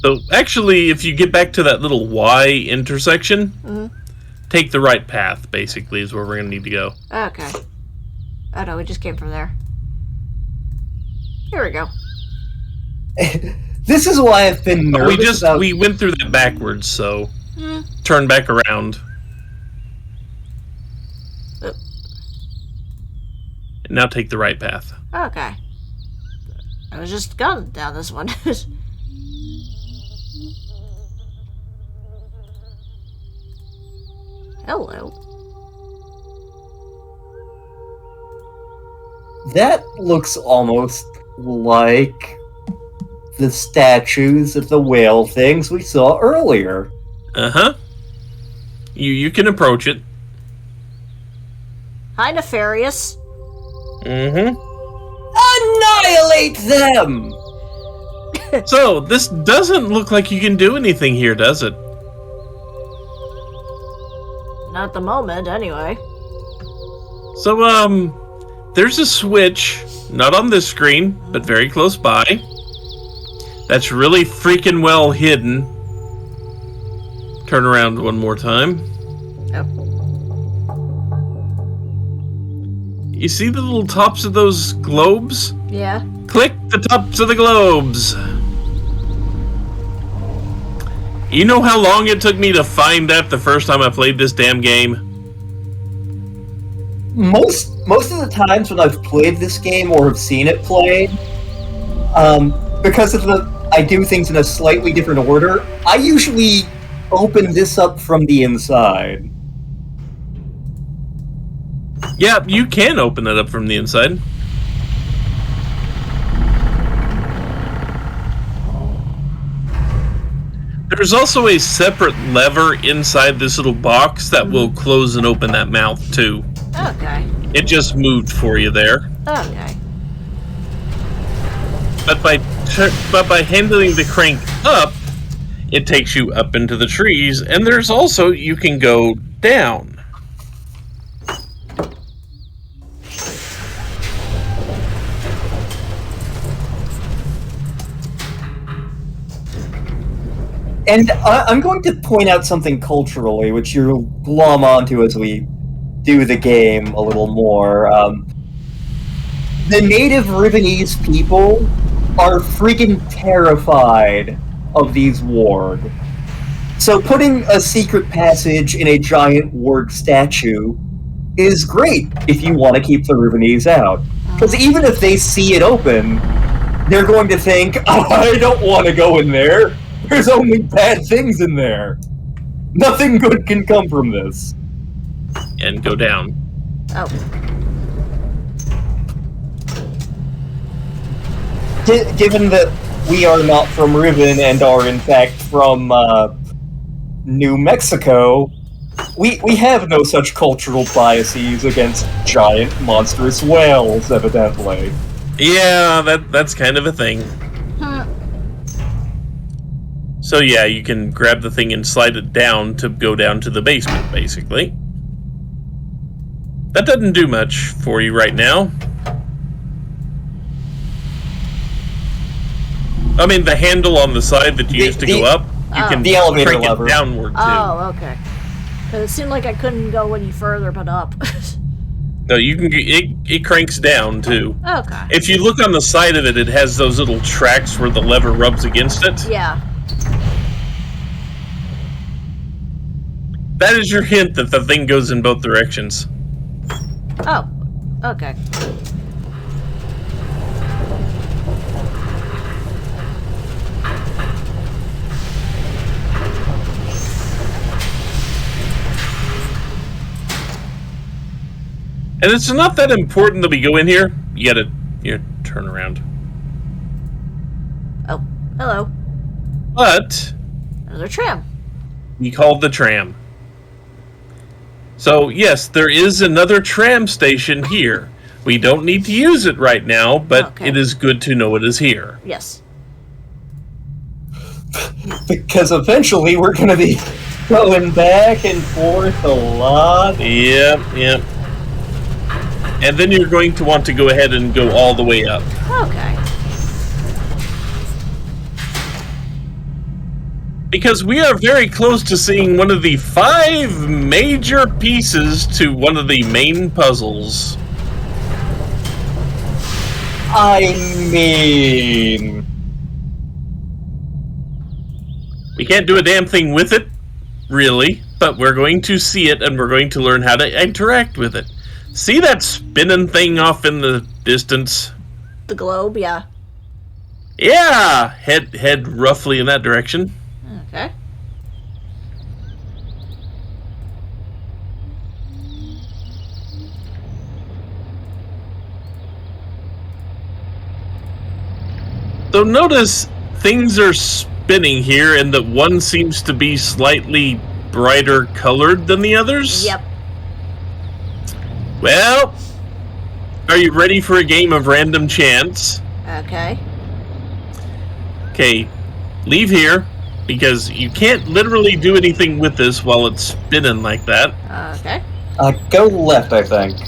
So, actually, if you get back to that little Y intersection, take the right path, basically, is where we're going to need to go. Okay. Oh no, we just came from there. Here we go. This is why I've been nervous We went through that backwards, so turn back around. And now take the right path. Okay. I was just going down this one. Hello. That looks almost like the statues of the whale things we saw earlier. Uh-huh. You can approach it. Hi, Nefarious. Mm-hmm. Annihilate them! So, this doesn't look like you can do anything here, does it? Not at the moment, anyway. So, there's a switch, not on this screen, but very close by. That's really freaking well hidden. Turn around one more time. Oh. You see the little tops of those globes? Yeah. Click the tops of the globes. You know how long it took me to find that the first time I played this damn game? Most of the times when I've played this game or have seen it played, because of I do things in a slightly different order, I usually open this up from the inside. Yeah, you can open it up from the inside. There's also a separate lever inside this little box that will close and open that mouth too. Okay. It just moved for you there. Okay. But by handling the crank up, it takes you up into the trees, and there's also, you can go down. And I'm going to point out something culturally, which you'll glom onto as we do the game a little more. The native Rivenese people are freaking terrified of these warg. So putting a secret passage in a giant warg statue is great if you want to keep the Rivenese out. Because even if they see it open, they're going to think, I don't want to go in there. There's only bad things in there. Nothing good can come from this. And go down. Oh. Given that we are not from Riven and are in fact from New Mexico, we have no such cultural biases against giant monstrous whales, evidently. Yeah, that's kind of a thing. So yeah, you can grab the thing and slide it down to go down to the basement, basically. That doesn't do much for you right now. I mean, the handle on the side that you used to go up, you can the elevator crank lever. it downward too. Oh, okay. Because it seemed like I couldn't go any further but up. No, you can. It cranks down too. Okay. If you look on the side of it, it has those little tracks where the lever rubs against it. Yeah. That is your hint that the thing goes in both directions. Oh, okay. And it's not that important that we go in here. You gotta turn around. Oh, hello. But Another tram. we called the tram. So yes, there is another tram station here. We don't need to use it right now, but Okay. it is good to know it is here. Yes. Because eventually we're going to be going back and forth a lot. Yep. And then you're going to want to go ahead and go all the way up. Okay. Because we are very close to seeing one of the 5 major pieces to one of the main puzzles. I mean... We can't do a damn thing with it, really, but we're going to see it and we're going to learn how to interact with it. See that spinning thing off in the distance? The globe, yeah. Yeah! Head roughly in that direction. Okay. So notice things are spinning here and that one seems to be slightly brighter colored than the others. Yep. Well, are you ready for a game of random chance? Okay. Okay, leave here, because you can't literally do anything with this while it's spinning like that. Okay. Go left, I think.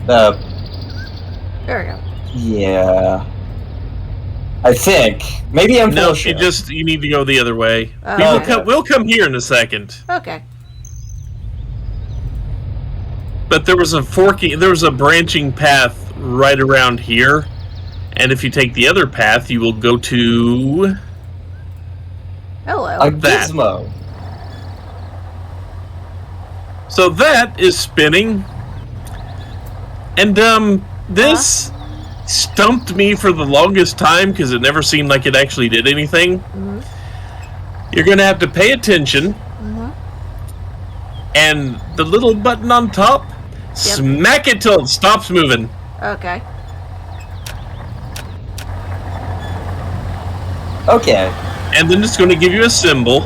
There we go. Yeah. I think. Maybe I'm No, bullshit. you need to go the other way. Okay. We'll come here in a second. Okay. But there was a branching path right around here, and if you take the other path, you will go to Hello. A that. gizmo. So that is spinning, and this stumped me for the longest time because it never seemed like it actually did anything. You're gonna have to pay attention, and the little button on top, smack it till it stops moving. Okay. Okay. And then it's going to give you a symbol.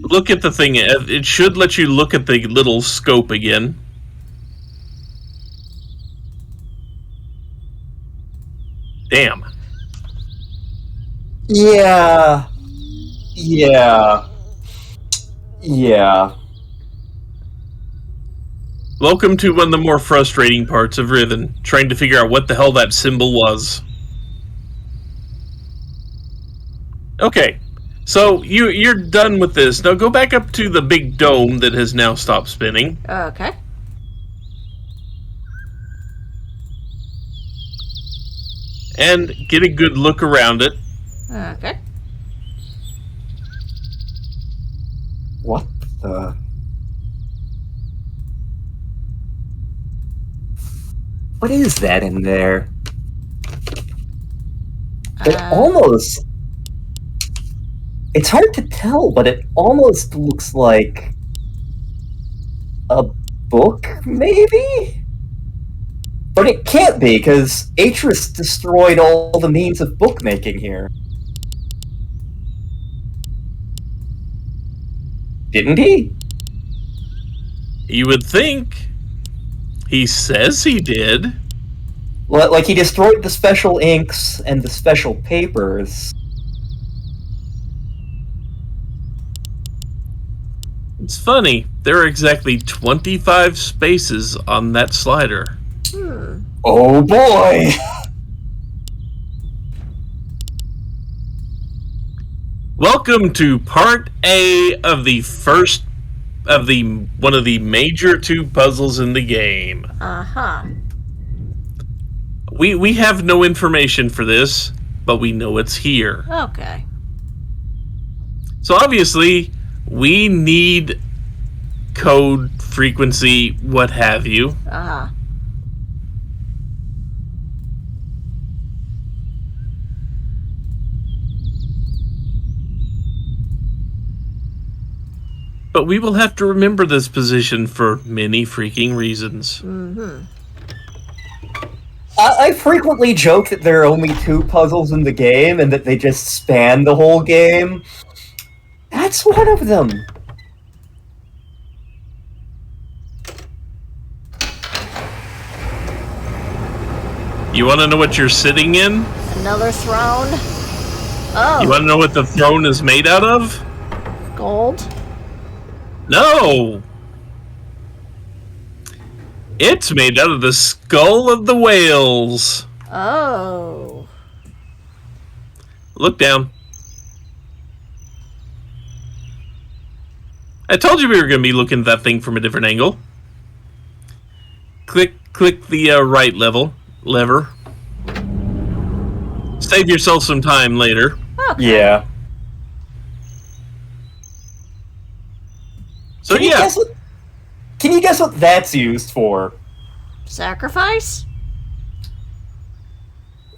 Look at the thing. It should let you look at the little scope again. Damn. Yeah. Yeah. Yeah. Welcome to one of the more frustrating parts of Riven, trying to figure out what the hell that symbol was. Okay, so you're done with this. Now go back up to the big dome that has now stopped spinning. Okay. And get a good look around it. Okay. What the... What is that in there? It almost... It's hard to tell, but it almost looks like... a book, maybe? But it can't be, because Atris destroyed all the means of bookmaking here. Didn't he? You would think. He says he did. Well, like, he destroyed the special inks and the special papers. It's funny. There are exactly 25 spaces on that slider. Oh boy! Welcome to part A of the first of one of the major 2 puzzles in the game. We have no information for this, but we know it's here. Okay. So obviously, we need code, frequency, what have you. But we will have to remember this position for many freaking reasons. I frequently joke that there are only 2 puzzles in the game and that they just span the whole game. That's one of them. You want to know what you're sitting in? Another throne. Oh. You want to know what the throne is made out of? Gold. No! It's made out of the skull of the whales. Oh. Look down. I told you we were going to be looking at that thing from a different angle. Click the right lever. Save yourself some time later. Okay. Yeah. So Can you guess what that's used for? Sacrifice?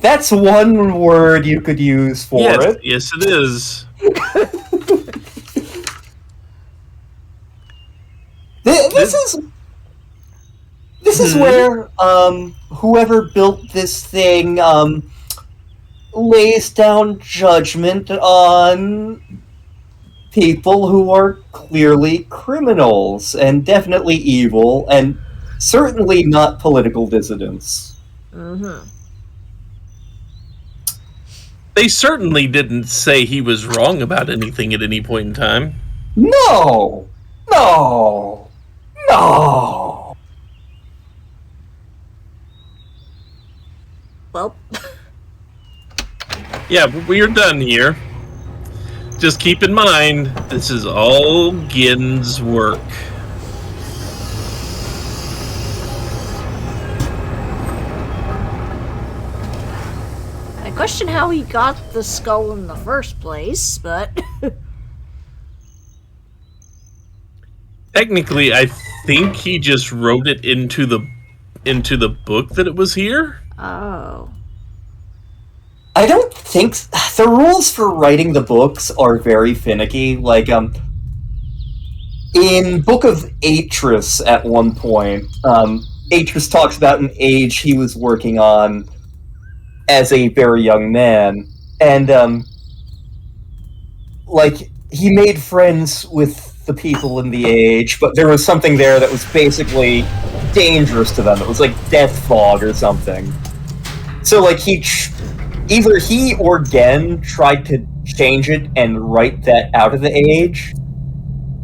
That's one word you could use for it. Yes, it is. This is where whoever built this thing lays down judgment on people who are clearly criminals and definitely evil and certainly not political dissidents. Mm-hmm. They certainly didn't say he was wrong about anything at any point in time. No! Well. Yeah, we're done here. Just keep in mind, this is all Gin's work. I question how he got the skull in the first place, but... Technically, I think he just wrote it into the book that it was here. Oh. I don't think the rules for writing the books are very finicky. Like, in Book of Atris, at one point, Atris talks about an age he was working on as a very young man, and like he made friends with the people in the age, but there was something there that was basically dangerous to them. It was like death fog or something. So, like, either he or Gen tried to change it and write that out of the age,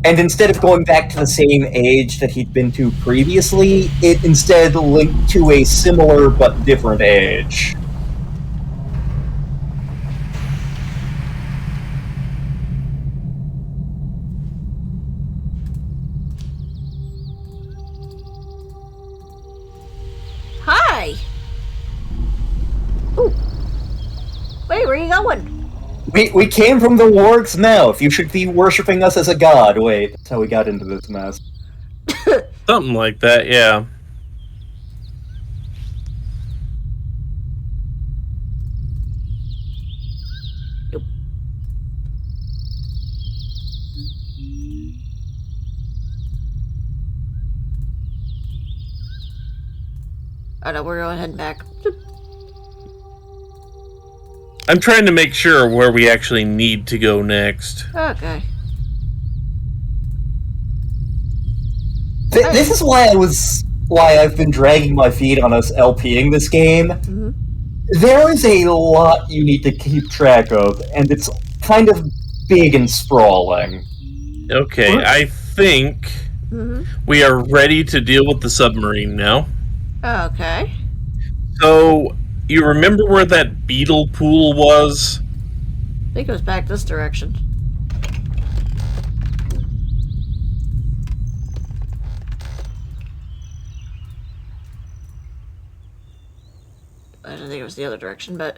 and instead of going back to the same age that he'd been to previously, it instead linked to a similar but different age. Hi! Ooh. Wait, where are you going? We came from the warg's mouth. You should be worshipping us as a god. Wait, that's how we got into this mess. Something like that, yeah. Yep. Oh no, we're going heading back. I'm trying to make sure where we actually need to go next. Okay. This is why I've been dragging my feet on us LPing this game. Mm-hmm. There is a lot you need to keep track of, and it's kind of big and sprawling. Okay, I think we are ready to deal with the submarine now. Okay. So, you remember where that beetle pool was? I think it was back this direction. I don't think it was the other direction, but...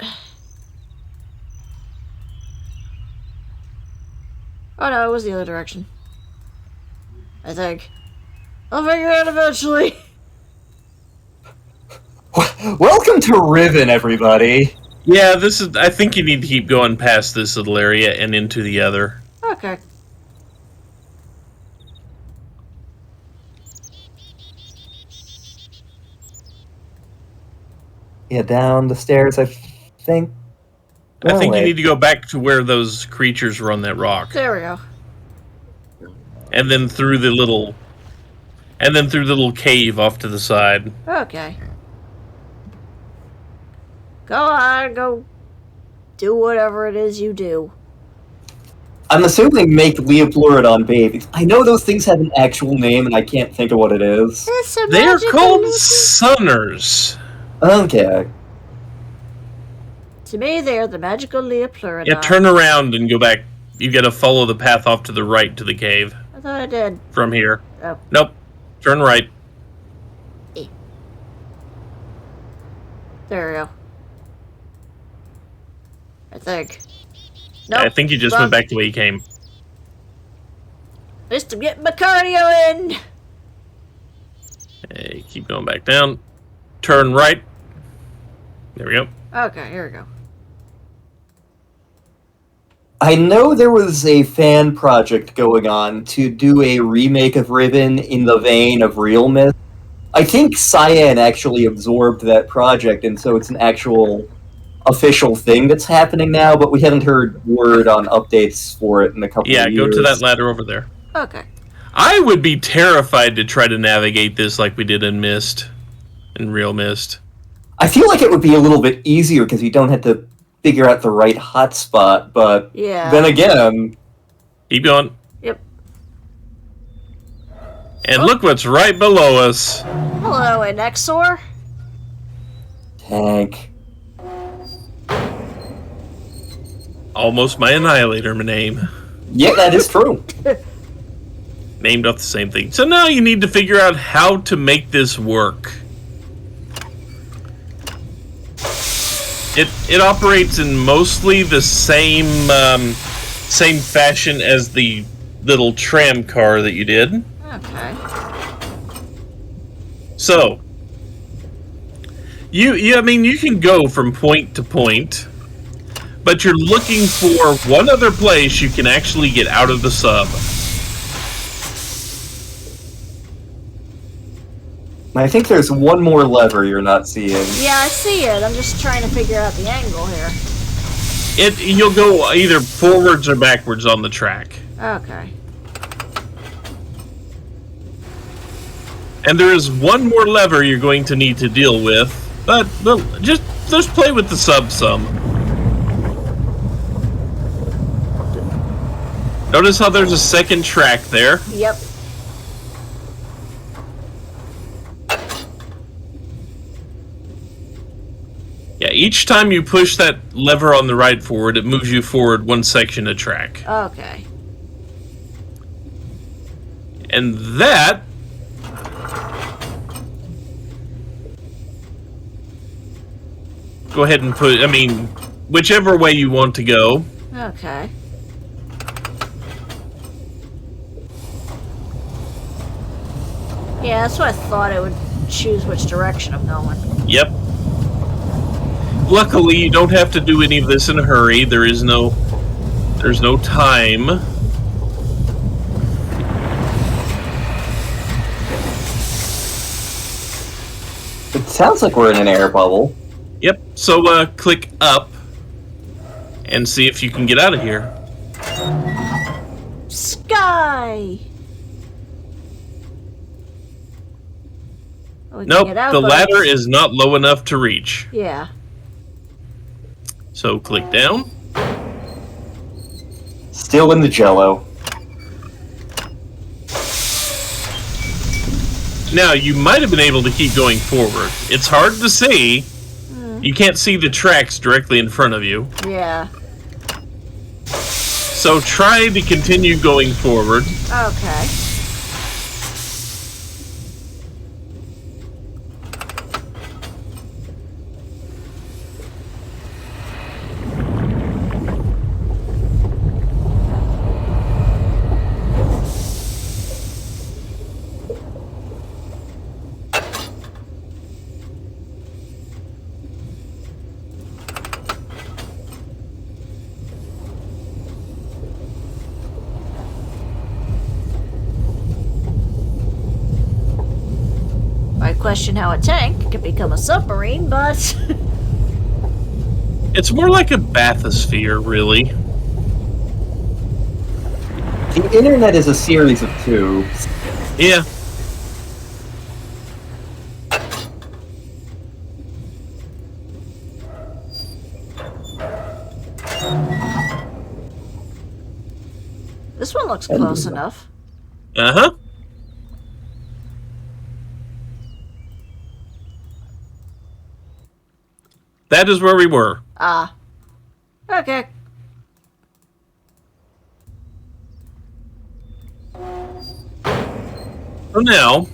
Oh no, it was the other direction. I think. I'll figure it out eventually! Welcome to Riven, everybody! Yeah, this is. I think you need to keep going past this little area and into the other. Okay. Yeah, down the stairs, I think. I think you wait. need to go back to where those creatures were on that rock. There we go. And then through the little... And then through the little cave off to the side. Okay. Go on, go do whatever it is you do. I'm assuming make Leopleurodon babies. I know those things have an actual name, and I can't think of what it is. It's a They are magical called little- Sunners. Okay. To me, they are the magical Leopleurodon. Yeah, turn around and go back. You gotta follow the path off to the right to the cave. I thought I did. From here. Oh. Nope. Turn right. There we go. I think. Nope. I think you just wrong. went back the way you came. At least I'm getting my cardio in. Hey, keep going back down. Turn right. There we go. Okay, here we go. I know there was a fan project going on to do a remake of Riven in the vein of Real Myth. I think Cyan actually absorbed that project, and so it's an actual official thing that's happening now, but we haven't heard word on updates for it in a couple of years. Yeah, go to that ladder over there. Okay. I would be terrified to try to navigate this like we did in Mist. In Real Mist. I feel like it would be a little bit easier because you don't have to figure out the right hotspot, but Yeah. then again... Keep going. Yep. And look what's right below us. Hello, Anexor. Tank. Almost my Annihilator name. Yeah, that is true. Named off the same thing. So now you need to figure out how to make this work. It operates in mostly the same fashion as the little tram car that you did. Okay. So I mean you can go from point to point, but you're looking for one other place you can actually get out of the sub. I think there's one more lever you're not seeing. Yeah, I see it. I'm just trying to figure out the angle here. You'll go either forwards or backwards on the track. Okay. And there is one more lever you're going to need to deal with, but just play with the sub some. Notice how there's a second track there. Yep. Yeah, each time you push that lever on the right forward, it moves you forward one section of track. Okay. And that... Go ahead and put, I mean, whichever way you want to go. Okay. Yeah, that's what I thought it would choose which direction I'm going. Yep. Luckily, you don't have to do any of this in a hurry. There's no time. It sounds like we're in an air bubble. Yep. So click up and see if you can get out of here. Sky! We can Nope, get out, the but- ladder is not low enough to reach. Yeah. So click down. Still in the jello. Now, you might have been able to keep going forward. It's hard to see. You can't see the tracks directly in front of you. Yeah. So try to continue going forward. Okay. I question how a tank can become a submarine, but It's more like a bathysphere, really. The internet is a series of tubes. Yeah. This one looks close enough. Uh-huh. That is where we were. Ah. Okay. So now,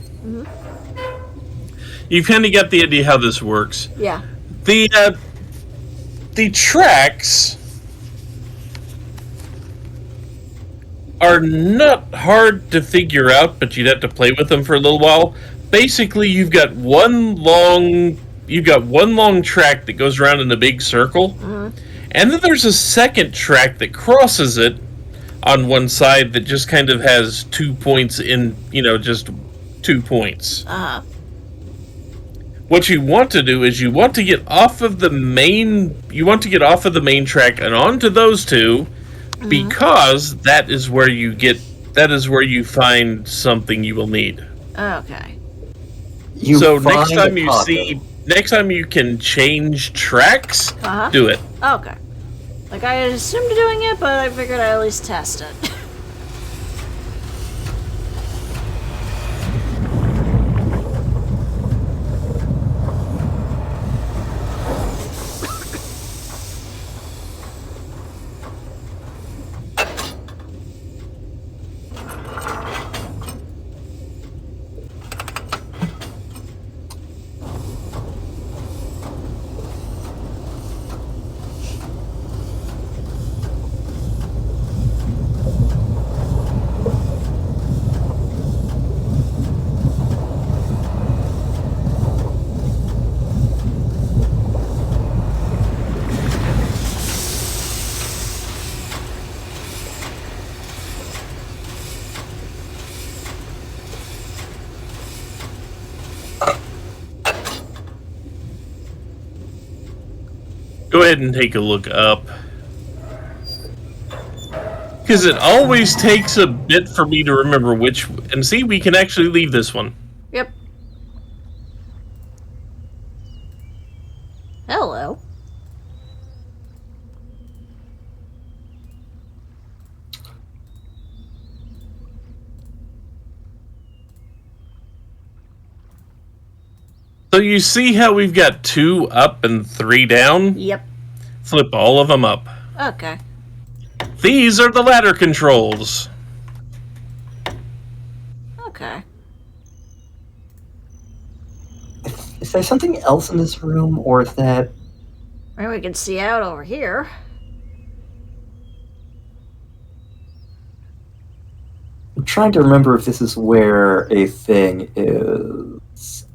you've kind of got the idea how this works. Yeah. The tracks are not hard to figure out, but you'd have to play with them for a little while. Basically, you've got one long track that goes around in a big circle, and then there's a second track that crosses it on one side that just kind of has 2 points in, just 2 points. Uh-huh. What you want to do is you want to get off of the main track and onto those two, because that is where you find something you will need. Okay. So next time you can change tracks, do it. Okay. Like, I assumed doing it, but I figured I'd at least test it. Go ahead and take a look up. Because it always takes a bit for me to remember which... And see, we can actually leave this one. Yep. Hello. So you see how we've got 2 up and 3 down? Yep. Flip all of them up. Okay. These are the ladder controls. Okay. Is there something else in this room, or is that... Maybe we can see out over here. I'm trying to remember if this is where a thing is.